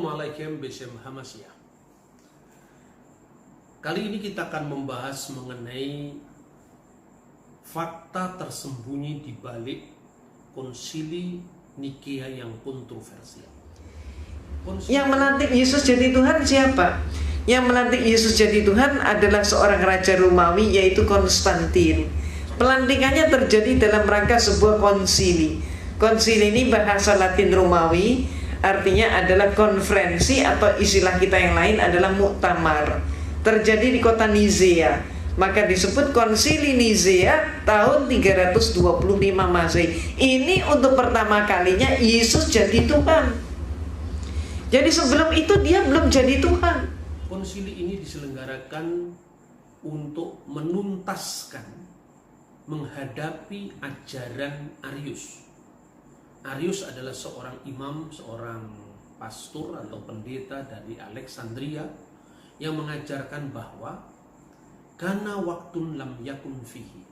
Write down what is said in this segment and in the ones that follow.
Shalom Alaikum Besem Hamasyah. Kali ini kita akan membahas mengenai fakta tersembunyi di balik konsili Nikea yang kontroversial. Yang melantik Yesus jadi Tuhan siapa? Yang melantik Yesus jadi Tuhan adalah seorang raja Romawi, yaitu Konstantin. Pelantikannya terjadi dalam rangka sebuah konsili. Konsili ini bahasa Latin Romawi, artinya adalah konferensi, atau istilah kita yang lain adalah muktamar. Terjadi di kota Nizea, maka disebut konsili Nizea tahun 325 Masehi. Ini untuk pertama kalinya Yesus jadi Tuhan. Jadi sebelum itu dia belum jadi Tuhan. Konsili ini diselenggarakan untuk menuntaskan, menghadapi ajaran Arius. Arius adalah seorang imam, seorang pastor atau pendeta dari Alexandria yang mengajarkan bahwa kana waktun lam yakun fihi,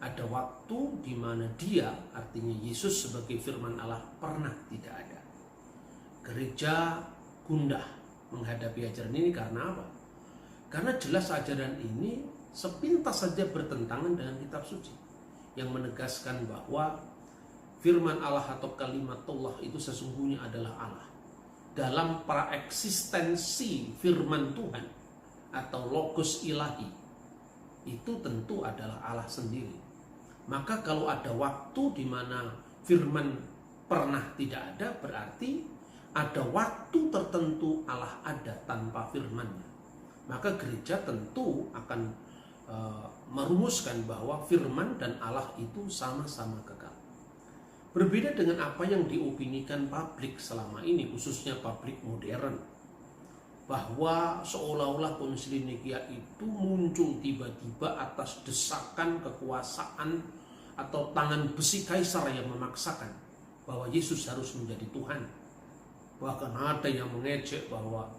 ada waktu di mana dia, artinya Yesus sebagai firman Allah, pernah tidak ada. Gereja gundah menghadapi ajaran ini karena apa? Karena jelas ajaran ini sepintas saja bertentangan dengan kitab suci yang menegaskan bahwa firman Allah atau kalimatullah itu sesungguhnya adalah Allah. Dalam praeksistensi firman Tuhan atau logos ilahi, itu tentu adalah Allah sendiri. Maka kalau ada waktu di mana firman pernah tidak ada, berarti ada waktu tertentu Allah ada tanpa firman-Nya. Maka gereja tentu akan merumuskan bahwa firman dan Allah itu sama-sama kekal. Berbeda dengan apa yang diopinikan publik selama ini, khususnya publik modern, bahwa seolah-olah konsili Nikea itu muncul tiba-tiba atas desakan kekuasaan atau tangan besi kaisar yang memaksakan bahwa Yesus harus menjadi Tuhan. Bahkan ada yang mengejek bahwa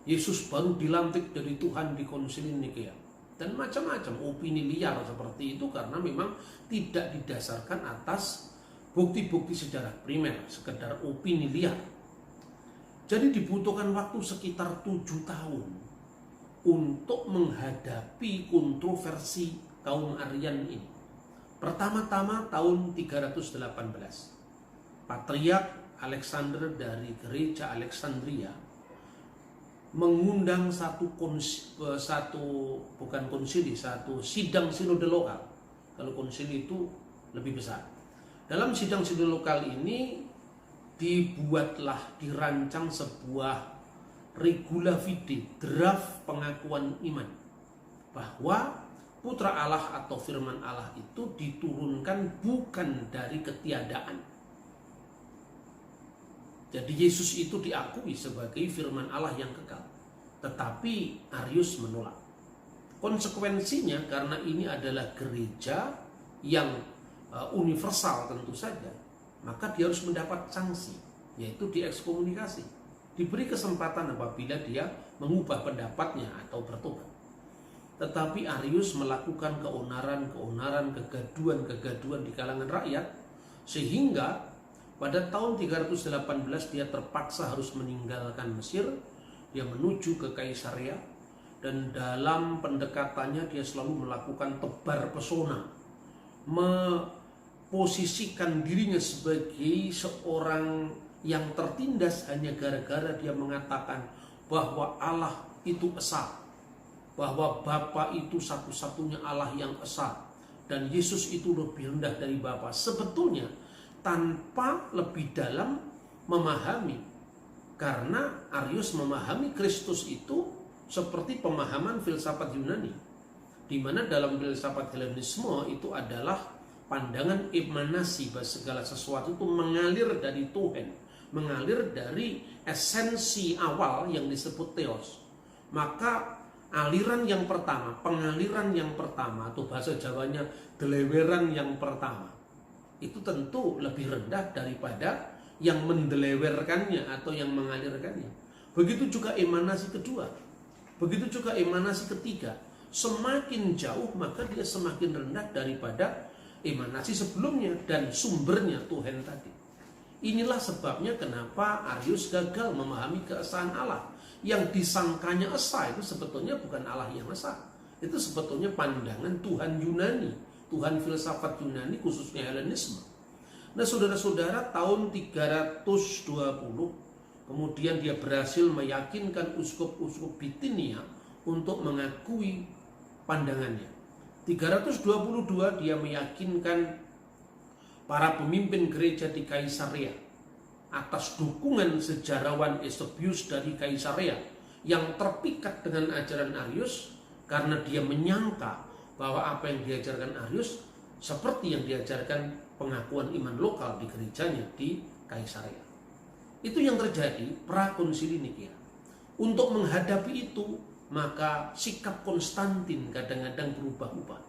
Yesus baru dilantik jadi Tuhan di konsili Nikea. Dan macam-macam opini liar seperti itu karena memang tidak didasarkan atas bukti-bukti sejarah primer, sekedar opini liar. Jadi dibutuhkan waktu sekitar 7 tahun untuk menghadapi kontroversi kaum Arian ini. Pertama-tama tahun 318, Patriark Alexander dari gereja Alexandria mengundang satu sidang sinode lokal. Kalau konsili itu lebih besar. Dalam sidang sinode lokal ini dirancang sebuah regula fide, draft pengakuan iman, bahwa putra Allah atau firman Allah itu diturunkan bukan dari ketiadaan. Jadi Yesus itu diakui sebagai firman Allah yang kekal, tetapi Arius menolak. Konsekuensinya, karena ini adalah gereja yang universal tentu saja, maka dia harus mendapat sanksi, yaitu diekskomunikasi, diberi kesempatan apabila dia mengubah pendapatnya atau bertobat. Tetapi Arius melakukan keonaran, kegaduan di kalangan rakyat, sehingga pada tahun 318 dia terpaksa harus meninggalkan Mesir. Dia menuju ke Kaisaria, dan dalam pendekatannya dia selalu melakukan tebar pesona, posisikan dirinya sebagai seorang yang tertindas hanya gara-gara dia mengatakan bahwa Allah itu esa, bahwa Bapa itu satu-satunya Allah yang esa, dan Yesus itu lebih rendah dari Bapa. Sebetulnya tanpa lebih dalam memahami, karena Arius memahami Kristus itu seperti pemahaman filsafat Yunani, di mana dalam filsafat Helenisme itu adalah pandangan emanasi, bahwa segala sesuatu itu mengalir dari Tuhan, mengalir dari esensi awal yang disebut theos. Maka aliran yang pertama, pengaliran yang pertama, atau bahasa Jawanya deleweran yang pertama, itu tentu lebih rendah daripada yang mendelewerkannya atau yang mengalirkannya. Begitu juga emanasi kedua, begitu juga emanasi ketiga. Semakin jauh maka dia semakin rendah daripada emanasi sebelumnya dan sumbernya Tuhan tadi. Inilah sebabnya kenapa Arius gagal memahami keesaan Allah. Yang disangkanya esa itu sebetulnya bukan Allah yang esa. Itu sebetulnya pandangan Tuhan Yunani, Tuhan filsafat Yunani, khususnya Helenisme. Nah, saudara-saudara, tahun 320 kemudian dia berhasil meyakinkan uskup-uskup Bitinia untuk mengakui pandangannya. 322 dia meyakinkan para pemimpin gereja di Kaisarea atas dukungan sejarawan Eusebius dari Kaisarea yang terpikat dengan ajaran Arius, karena dia menyangka bahwa apa yang diajarkan Arius seperti yang diajarkan pengakuan iman lokal di gerejanya di Kaisarea. Itu yang terjadi pra-konsili Nikea. Untuk menghadapi itu, maka sikap Konstantin kadang-kadang berubah-ubah.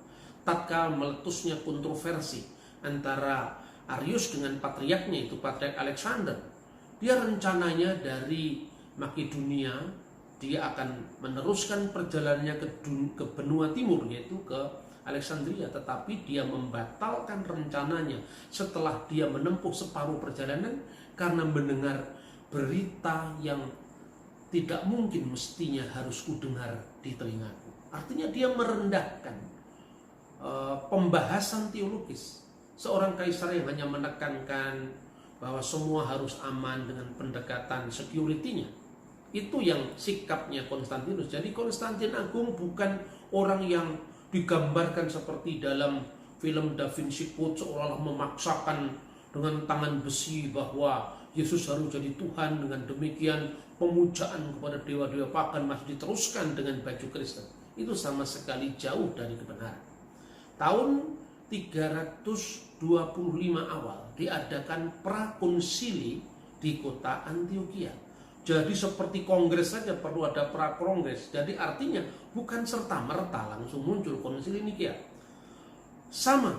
Tatkala meletusnya kontroversi antara Arius dengan patriarknya, itu Patriark Alexander, dia rencananya dari Makedonia dia akan meneruskan perjalanannya ke benua timur, yaitu ke Alexandria, tetapi dia membatalkan rencananya setelah dia menempuh separuh perjalanan karena mendengar berita yang tidak mungkin mestinya harus kudengar di telingaku. Artinya dia merendahkan pembahasan teologis. Seorang kaisar yang hanya menekankan bahwa semua harus aman dengan pendekatan security-nya. Itu yang sikapnya Konstantinus. Jadi Konstantin Agung bukan orang yang digambarkan seperti dalam film Da Vinci Code, seolah-olah memaksakan dengan tangan besi bahwa Yesus harus jadi Tuhan. Dengan demikian pemujaan kepada dewa-dewa pagan masih diteruskan dengan baju Kristen. Itu sama sekali jauh dari kebenaran. Tahun 325 awal diadakan prakonsili di kota Antioquia. Jadi seperti kongres saja perlu ada prakongres. Jadi artinya bukan serta-merta langsung muncul konsili Nikea. Sama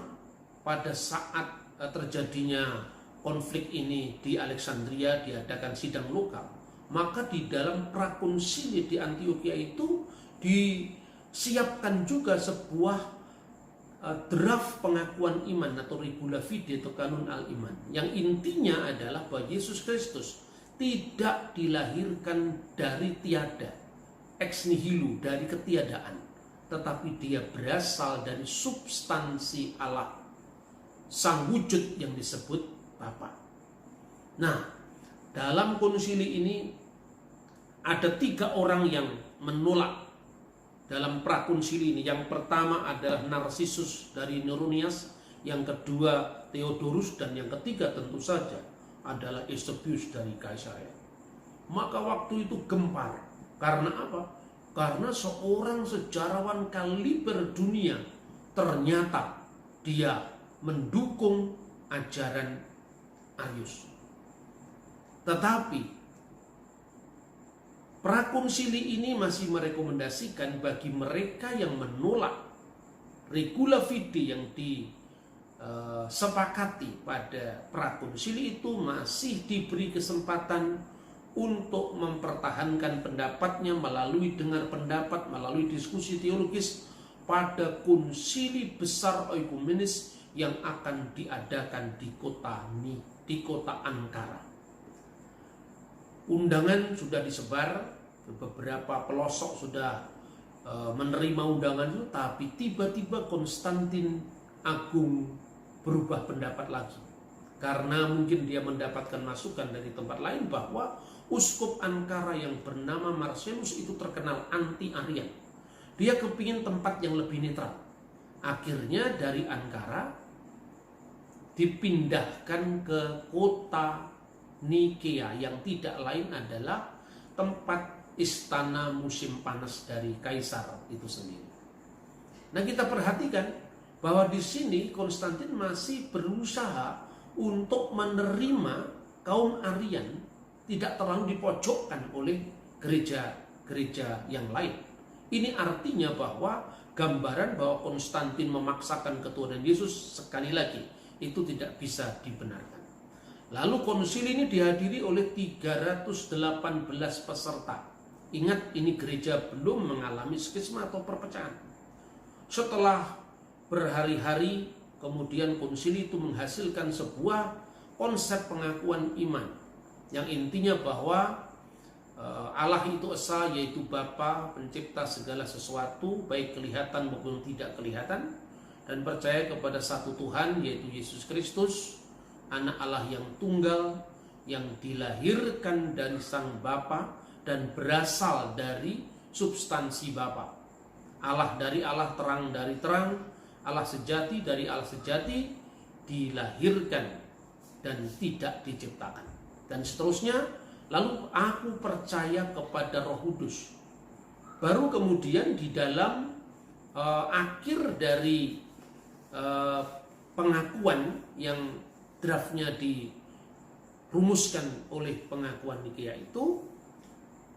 pada saat terjadinya konflik ini di Alexandria diadakan sidang lokal, maka di dalam prakonsili di Antioquia itu disiapkan juga sebuah draft pengakuan iman atau regula fide atau kanun al-iman, yang intinya adalah bahwa Yesus Kristus tidak dilahirkan dari tiada, ex nihilo, dari ketiadaan, tetapi dia berasal dari substansi Allah, sang wujud yang disebut Bapa. Nah, dalam konsili ini ada 3 orang yang menolak dalam prakonsili ini. Yang pertama adalah Narsisus dari Neronias, yang kedua Theodorus, dan yang ketiga tentu saja adalah Eusebius dari Kaisarea. Maka waktu itu gempar. Karena apa? Karena seorang sejarawan kaliber dunia ternyata dia mendukung ajaran Arius. Tetapi prakonsili ini masih merekomendasikan bagi mereka yang menolak regula fide yang disepakati pada prakonsili itu masih diberi kesempatan untuk mempertahankan pendapatnya melalui dengar pendapat, melalui diskusi teologis pada konsili besar oikumenis yang akan diadakan di kota Ankara. Undangan sudah disebar, beberapa pelosok sudah menerima undangan itu, tapi tiba-tiba Konstantin Agung berubah pendapat lagi. Karena mungkin dia mendapatkan masukan dari tempat lain bahwa uskup Ankara yang bernama Marcellus itu terkenal anti-Arian. Dia kepingin tempat yang lebih netral. Akhirnya dari Ankara dipindahkan ke kota Nikea, yang tidak lain adalah tempat istana musim panas dari kaisar itu sendiri. Nah, kita perhatikan bahwa di sini Konstantin masih berusaha untuk menerima kaum Arian, tidak terlalu dipojokkan oleh gereja-gereja yang lain. Ini artinya bahwa gambaran bahwa Konstantin memaksakan ketuhanan Yesus, sekali lagi itu tidak bisa dibenarkan. Lalu konsili ini dihadiri oleh 318 peserta. Ingat, ini gereja belum mengalami skisma atau perpecahan. Setelah berhari-hari, kemudian konsili itu menghasilkan sebuah konsep pengakuan iman yang intinya bahwa Allah itu esa, yaitu Bapa pencipta segala sesuatu baik kelihatan maupun tidak kelihatan, dan percaya kepada satu Tuhan yaitu Yesus Kristus, anak Allah yang tunggal, yang dilahirkan dari sang Bapa dan berasal dari substansi Bapa. Allah dari Allah, terang dari terang, Allah sejati dari Allah sejati, dilahirkan dan tidak diciptakan, dan seterusnya. Lalu aku percaya kepada Roh Kudus. Baru kemudian di dalam akhir dari pengakuan yang draftnya dirumuskan oleh pengakuan Nikea itu,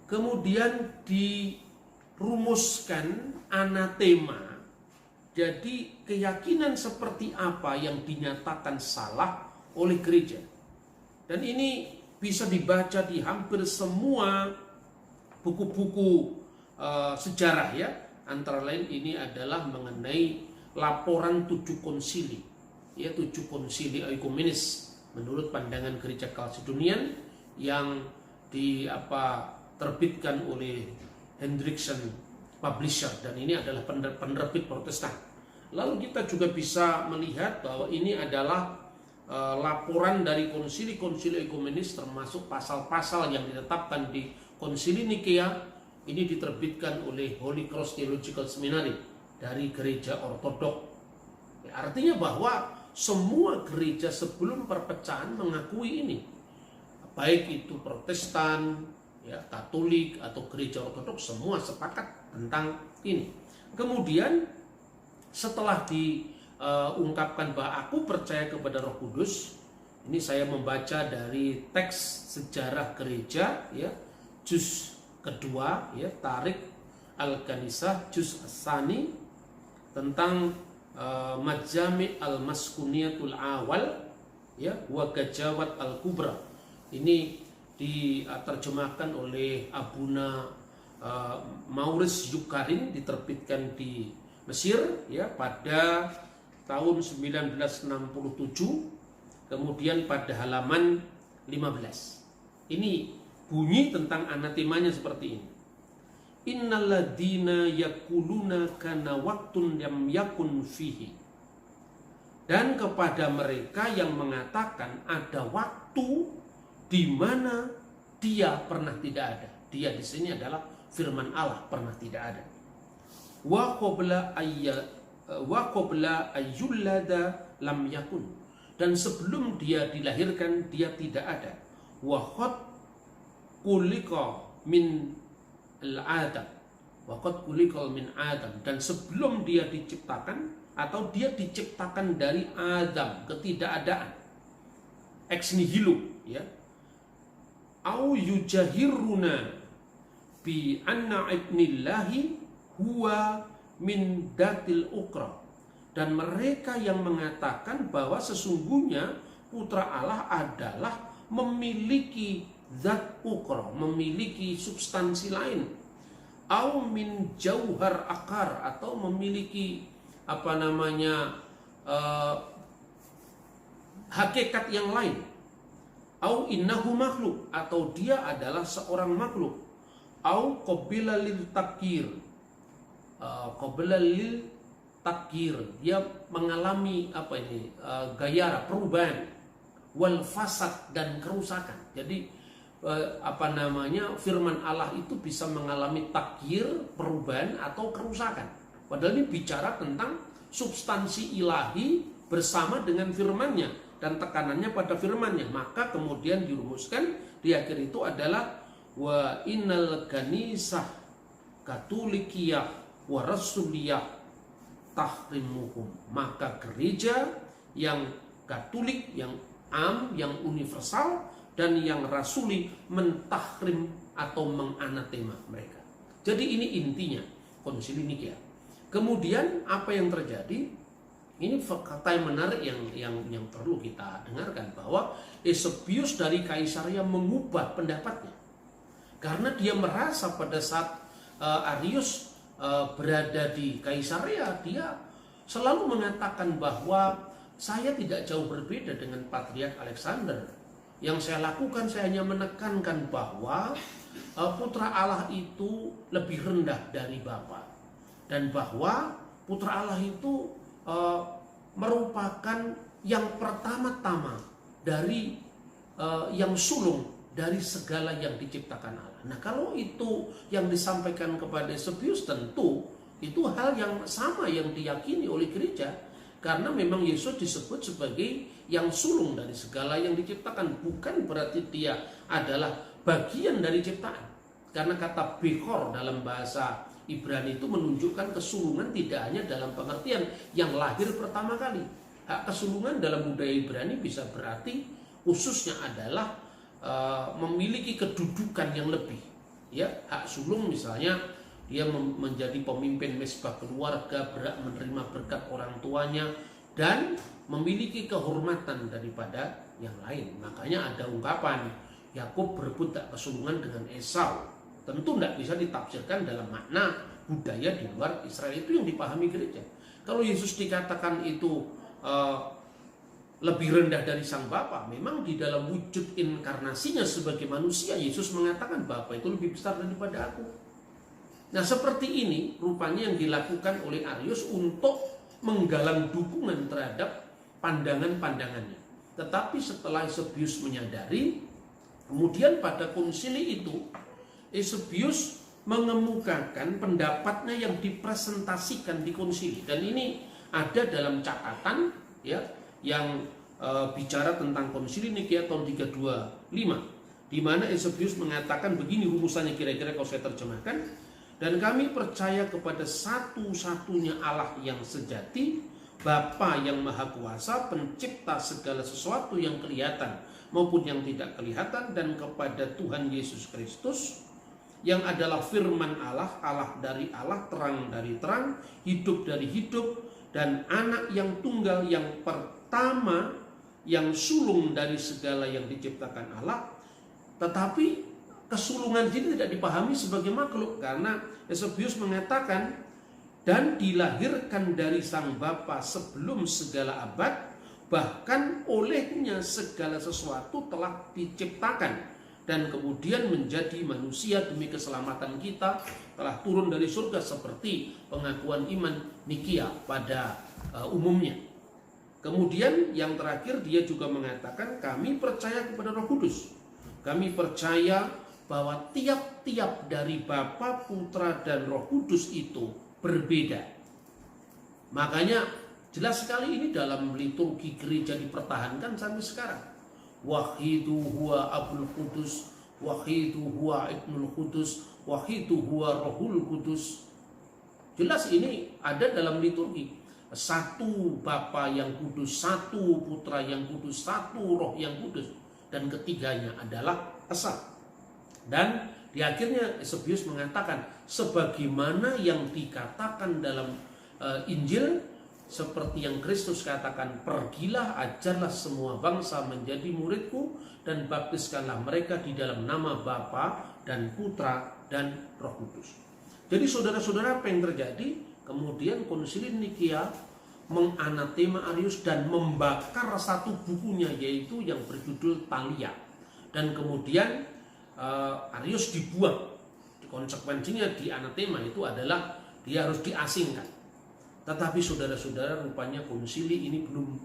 kemudian dirumuskan anatema. Jadi keyakinan seperti apa yang dinyatakan salah oleh gereja. Dan ini bisa dibaca di hampir semua buku-buku sejarah ya. Antara lain ini adalah mengenai laporan 7 konsili, ya 7 konsili ekumenis menurut pandangan gereja Kalsedonian yang terbitkan oleh Hendrickson Publisher, dan ini adalah penerbit Protestan. Lalu kita juga bisa melihat bahwa ini adalah laporan dari konsili-konsili ekumenis, termasuk pasal-pasal yang ditetapkan di konsili Nikea. Ini diterbitkan oleh Holy Cross Theological Seminary dari gereja ortodok. Artinya bahwa semua gereja sebelum perpecahan mengakui ini, baik itu Protestan, ya, Katolik atau gereja ortodok, semua sepakat tentang ini. Kemudian setelah diungkapkan bahwa aku percaya kepada Roh Kudus, ini saya membaca dari teks sejarah gereja, ya, juz kedua, ya, Tarik Al-Kanisah juz As-Sani, tentang Majami' Al-Maskuniyatul Awal, ya, wa Gajawat Al-Kubra. Ini diterjemahkan oleh Abuna Maurice Yukarin, diterbitkan di Mesir, ya, pada tahun 1967, kemudian pada halaman 15. Ini bunyi tentang anatemanya seperti ini. Innalladzina yakuluna kana waktun lam yakun fihi. Dan kepada mereka yang mengatakan ada waktu di mana dia pernah tidak ada. Dia di sini adalah firman Allah, pernah tidak ada. Wa qabla ayyullada lam yakun. Dan sebelum dia dilahirkan dia tidak ada. Wa qad kulika min al-adam. Wa qad kulika min adam. Dan sebelum dia diciptakan atau dia diciptakan dari Adam, ketidakadaan, ex nihilo, ya. Au yujahiruna bi anna ibnillahi huwa min datil ukra. Dan mereka yang mengatakan bahwa sesungguhnya putra Allah adalah memiliki zat ukra, memiliki substansi lain. Au min jauhar akar, atau memiliki hakikat yang lain. Au innahu makhluk, atau dia adalah seorang makhluk. Au qabila lil takir, dia mengalami gayara, perubahan, wal fasad, dan kerusakan. Jadi firman Allah itu bisa mengalami takyir, perubahan atau kerusakan. Padahal ini bicara tentang substansi ilahi bersama dengan firman-Nya dan tekanannya pada firman-Nya. Maka kemudian dirumuskan di akhir itu adalah wa innal kanisah katolikiyah wa rasuliyah tahrimuhum. Maka gereja yang Katolik, yang yang universal dan yang rasuli mentahrim atau menganatema mereka. Jadi ini intinya konsili Nikea. Kemudian apa yang terjadi? Ini kata yang menarik yang perlu kita dengarkan, bahwa Eusebius dari Kaisaria mengubah pendapatnya karena dia merasa pada saat Arius berada di Kaisaria, dia selalu mengatakan bahwa saya tidak jauh berbeda dengan Patriark Alexander. Yang saya lakukan, saya hanya menekankan bahwa putra Allah itu lebih rendah dari Bapa, dan bahwa putra Allah itu merupakan yang pertama-tama dari yang sulung dari segala yang diciptakan Allah. Nah, kalau itu yang disampaikan kepada Eusebius, tentu itu hal yang sama yang diyakini oleh gereja, karena memang Yesus disebut sebagai yang sulung dari segala yang diciptakan. Bukan berarti dia adalah bagian dari ciptaan, karena kata Bechor dalam bahasa Ibrani itu menunjukkan kesulungan tidak hanya dalam pengertian yang lahir pertama kali. Hak kesulungan dalam budaya Ibrani bisa berarti khususnya adalah memiliki kedudukan yang lebih. Ya, hak sulung misalnya dia menjadi pemimpin mesbah keluarga, berhak menerima berkat orang tuanya, dan memiliki kehormatan daripada yang lain. Makanya ada ungkapan Yakub berebut hak kesulungan dengan Esau. Tentu tidak bisa ditafsirkan dalam makna budaya di luar Israel. Itu yang dipahami gereja. Kalau Yesus dikatakan itu lebih rendah dari sang Bapa, memang di dalam wujud inkarnasinya sebagai manusia, Yesus mengatakan Bapa itu lebih besar daripada aku. Nah, seperti ini rupanya yang dilakukan oleh Arius untuk menggalang dukungan terhadap pandangan-pandangannya. Tetapi setelah Eusebius menyadari, kemudian pada konsili itu Eusebius mengemukakan pendapatnya yang dipresentasikan di konsili, dan ini ada dalam catatan ya yang bicara tentang konsili Nikea tahun 325, di mana Eusebius mengatakan begini rumusannya kira-kira kalau saya terjemahkan. Dan kami percaya kepada satu-satunya Allah yang sejati, Bapa yang Maha Kuasa, pencipta segala sesuatu yang kelihatan maupun yang tidak kelihatan, dan kepada Tuhan Yesus Kristus yang adalah firman Allah, Allah dari Allah, terang dari terang, hidup dari hidup, dan anak yang tunggal yang pertama, yang sulung dari segala yang diciptakan Allah. Tetapi kesulungan ini tidak dipahami sebagai makhluk, karena Eusebius mengatakan dan dilahirkan dari sang Bapa sebelum segala abad, bahkan olehnya segala sesuatu telah diciptakan, dan kemudian menjadi manusia demi keselamatan kita, telah turun dari surga seperti pengakuan iman Nikea pada umumnya. Kemudian yang terakhir dia juga mengatakan kami percaya kepada Roh Kudus. Kami percaya bahwa tiap-tiap dari Bapa, Putra, dan Roh Kudus itu berbeda. Makanya jelas sekali ini dalam liturgi gereja dipertahankan sampai sekarang. Wahidu huwa Abul Kudus, wahidu huwa Ibnul Kudus, wahidu huwa Rohul Kudus. Jelas ini ada dalam liturgi. Satu Bapa yang kudus, satu Putra yang kudus, satu Roh yang kudus, dan ketiganya adalah Esa. Dan di akhirnya Eusebius mengatakan sebagaimana yang dikatakan dalam Injil, seperti yang Kristus katakan, pergilah ajarlah semua bangsa menjadi muridku dan baptiskanlah mereka di dalam nama Bapa dan Putra dan Roh Kudus. Jadi saudara-saudara, apa yang terjadi? Kemudian konsili Nikea menganatema Arius dan membakar satu bukunya, yaitu yang berjudul Thalia. Dan kemudian Arius dibuang. Konsekuensinya di anatema itu adalah dia harus diasingkan. Tetapi saudara-saudara, rupanya konsili ini belum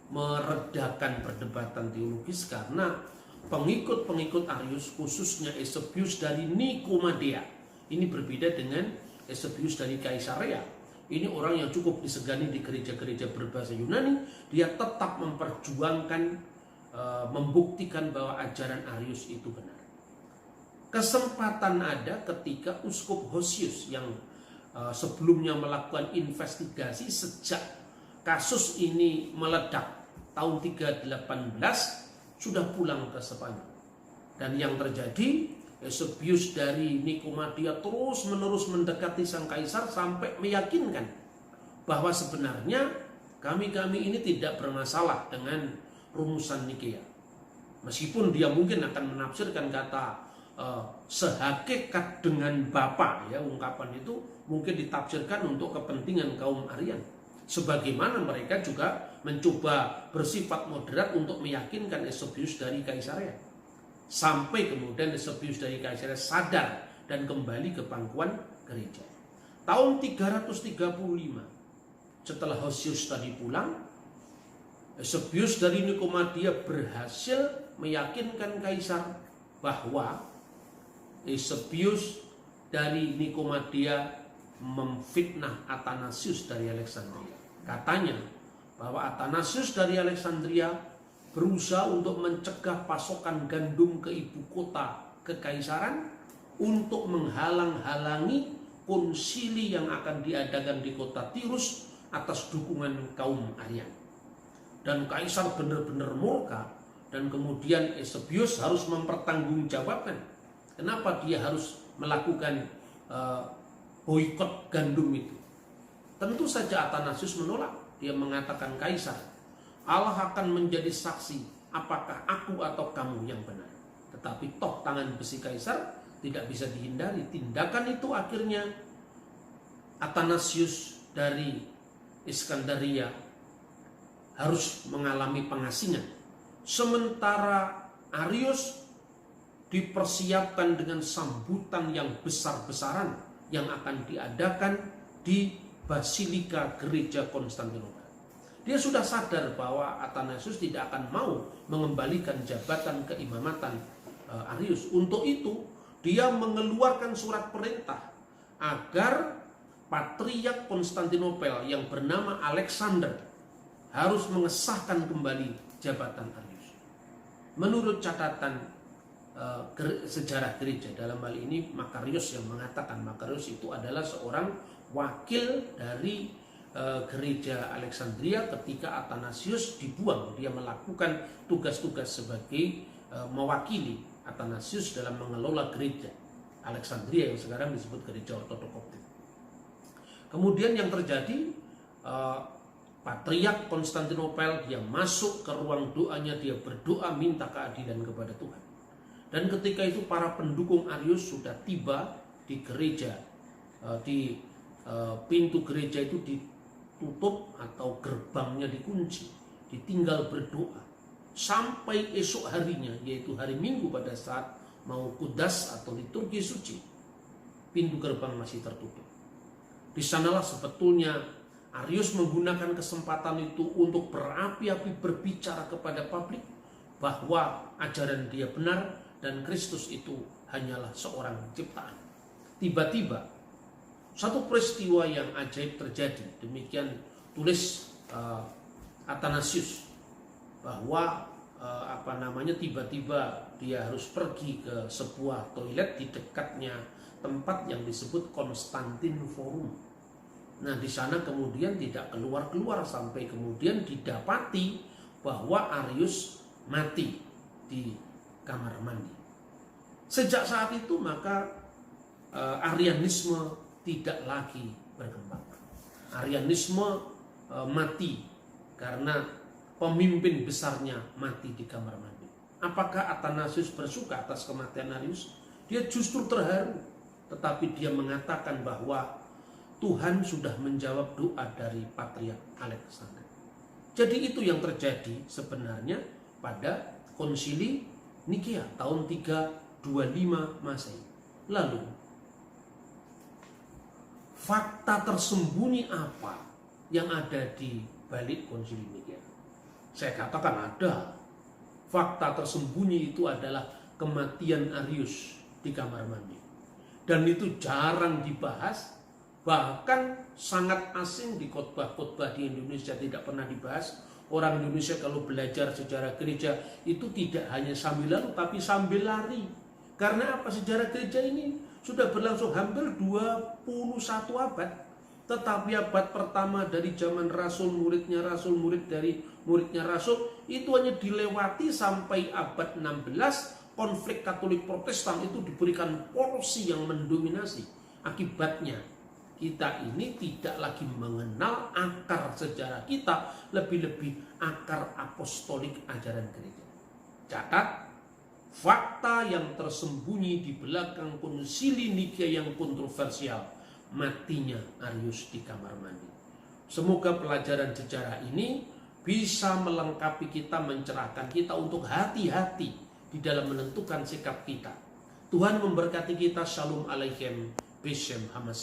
meredakan perdebatan teologis, karena pengikut-pengikut Arius, khususnya Eusebius dari Nikomadea, ini berbeda dengan Eusebius dari Kaisarea. Ini orang yang cukup disegani di gereja-gereja berbahasa Yunani. Dia tetap memperjuangkan, membuktikan bahwa ajaran Arius itu benar. Kesempatan ada ketika Uskup Hosius yang sebelumnya melakukan investigasi sejak kasus ini meledak tahun 318 sudah pulang ke Spanyol. Dan yang terjadi, Eusebius dari Nikomadea terus menerus mendekati sang kaisar sampai meyakinkan bahwa sebenarnya kami ini tidak bermasalah dengan rumusan Nikea. Meskipun dia mungkin akan menafsirkan kata sehakikat dengan Bapa, ya, ungkapan itu mungkin ditafsirkan untuk kepentingan kaum Arian, sebagaimana mereka juga mencoba bersifat moderat untuk meyakinkan Eusebius dari Kaisaria. Sampai kemudian Eusebius dari Kaisaria sadar dan kembali ke pangkuan gereja. Tahun 335 setelah Hosius tadi pulang, Eusebius dari Nikomedia berhasil meyakinkan kaisar bahwa Eusebius dari Nikomedia memfitnah Athanasius dari Alexandria. Katanya bahwa Athanasius dari Alexandria berusaha untuk mencegah pasokan gandum ke ibu kota kekaisaran untuk menghalang-halangi konsili yang akan diadakan di kota Tirus atas dukungan kaum Aryan. Dan kaisar benar-benar murka, dan kemudian Eusebius harus mempertanggungjawabkan kenapa dia harus melakukan boikot gandum itu. Tentu saja Athanasius menolak. Dia mengatakan, kaisar, Allah akan menjadi saksi apakah aku atau kamu yang benar. Tetapi toh tangan besi kaisar tidak bisa dihindari. Tindakan itu akhirnya Athanasius dari Iskandaria harus mengalami pengasingan. Sementara Arius dipersiapkan dengan sambutan yang besar-besaran yang akan diadakan di Basilika Gereja Konstantinopel. Dia sudah sadar bahwa Athanasius tidak akan mau mengembalikan jabatan keimamatan Arius. Untuk itu, dia mengeluarkan surat perintah agar Patriark Konstantinopel yang bernama Alexander harus mengesahkan kembali jabatan Arius. Menurut catatan sejarah gereja, dalam hal ini Makarius yang mengatakan, Makarius itu adalah seorang wakil dari gereja Alexandria ketika Athanasius dibuang. Dia melakukan tugas-tugas sebagai mewakili Athanasius dalam mengelola gereja Alexandria yang sekarang disebut gereja ortodok Koptik. Kemudian yang terjadi, Patriark Konstantinopel dia masuk ke ruang doanya, dia berdoa minta keadilan kepada Tuhan. Dan ketika itu para pendukung Arius sudah tiba di gereja, di pintu gereja itu ditutup atau gerbangnya dikunci, ditinggal berdoa sampai esok harinya, yaitu hari Minggu pada saat mau kudas atau liturgi suci, pintu gerbang masih tertutup. Di sanalah sebetulnya Arius menggunakan kesempatan itu untuk berapi-api berbicara kepada publik bahwa ajaran dia benar dan Kristus itu hanyalah seorang ciptaan. Tiba-tiba satu peristiwa yang ajaib terjadi. Demikian tulis Athanasius, bahwa tiba-tiba dia harus pergi ke sebuah toilet di dekatnya tempat yang disebut Konstantin Forum. Nah, di sana kemudian tidak keluar-keluar sampai kemudian didapati bahwa Arius mati di kamar mandi. Sejak saat itu maka Arianisme tidak lagi berkembang. Arianisme mati karena pemimpin besarnya mati di kamar mandi. Apakah Athanasius bersuka atas kematian Arius? Dia justru terharu, tetapi dia mengatakan bahwa Tuhan sudah menjawab doa dari Patriark Alexander. Jadi itu yang terjadi sebenarnya pada konsili Nikea tahun 325 Masehi. Lalu fakta tersembunyi apa yang ada di balik konsili Nikea? Saya katakan ada. Fakta tersembunyi itu adalah kematian Arius di kamar mandi. Dan itu jarang dibahas, bahkan sangat asing di khotbah-khotbah di Indonesia, tidak pernah dibahas. Orang Indonesia kalau belajar sejarah gereja itu tidak hanya sambil lalu tapi sambil lari. Karena apa? Sejarah gereja ini sudah berlangsung hampir 21 abad. Tetapi abad pertama dari zaman Rasul, muridnya Rasul, murid dari muridnya Rasul, itu hanya dilewati sampai abad 16. Konflik Katolik Protestan itu diberikan porsi yang mendominasi. Akibatnya kita ini tidak lagi mengenal akar sejarah kita, lebih-lebih akar apostolik ajaran gereja. Catat, fakta yang tersembunyi di belakang konsili Nikea yang kontroversial, matinya Arius di kamar mandi. Semoga pelajaran sejarah ini bisa melengkapi kita, mencerahkan kita untuk hati-hati di dalam menentukan sikap kita. Tuhan memberkati kita. Shalom Aleichem. Beshem Hamas.